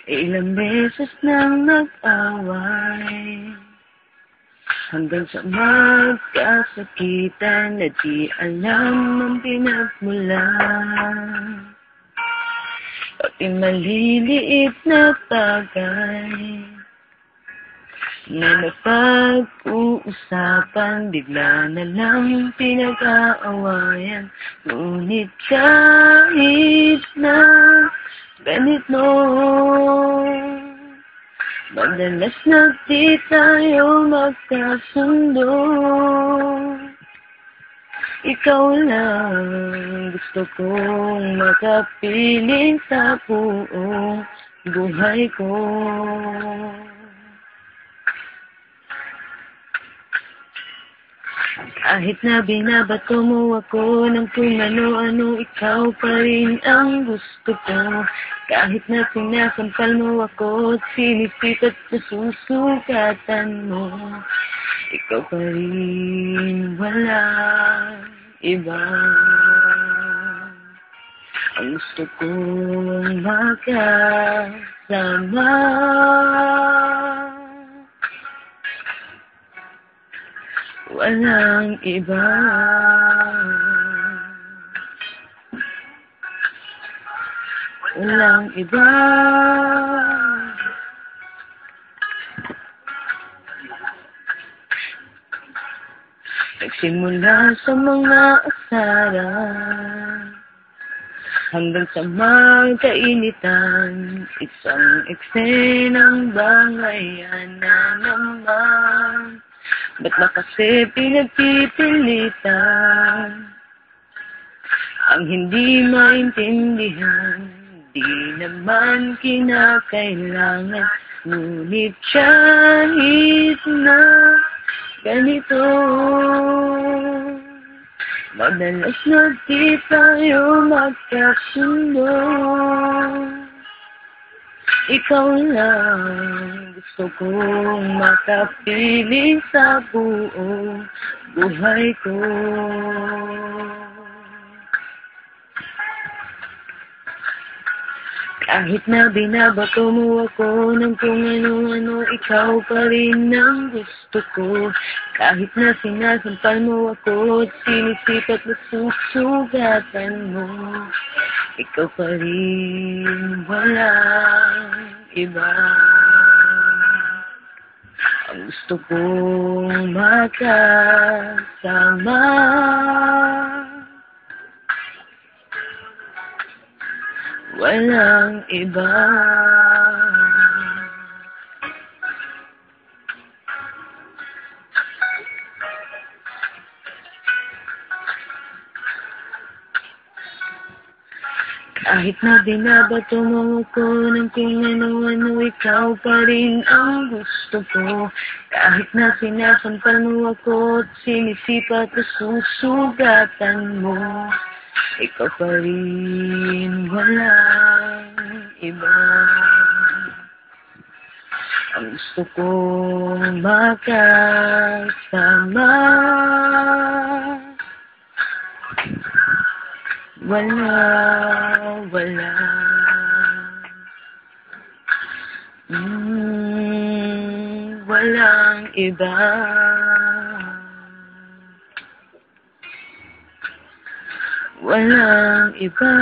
Ilang beses nang nag-away hanggang sa magkasakitan na di alam ang pinagmulan. Pati maliliit na bagay na napag-uusapan, bigla na lang pinag-aawayan. Ngunit kahit na ganito, madalas na di tayo magkasundo. Ikaw lang gusto kong makapiling sa buong buhay ko. Kahit na binabato mo ako ng kung ano-ano, ikaw pa rin ang gusto ko. Kahit na sinasampal mo ako at sinisipat na susugatan mo, ikaw pa rin, walang iba. Ang gusto kong makasama, walang iba. Walang iba. Nagsimula sa mga asaran hanggang sa magkainitan, isang eksenang bangayan na naman. Ba't na kasi pinagpipilitan ang hindi maintindihan? Di naman kinakailangan, ngunit kahit na ganito, madalas na di tayo magkasundo. Ikaw lang gusto kong makapiling sa buong buhay ko. Kahit na binabato mo ako ng kung ano-ano, ikaw pa rin ang gusto ko. Kahit na sinasampal mo ako at sinisipat na susugatan mo, ikaw pa rin, walang iba. Ang gusto kong makasama, walang iba. Kahit na binabato mo ako ng kung ano-ano, ikaw pa rin ang gusto ko. Kahit na sinasampal mo ako at sinisipat na susugatan mo, ikaw pa rin, walang iba. Ang gusto kong makasama, wala. Walang iba. Walang iba.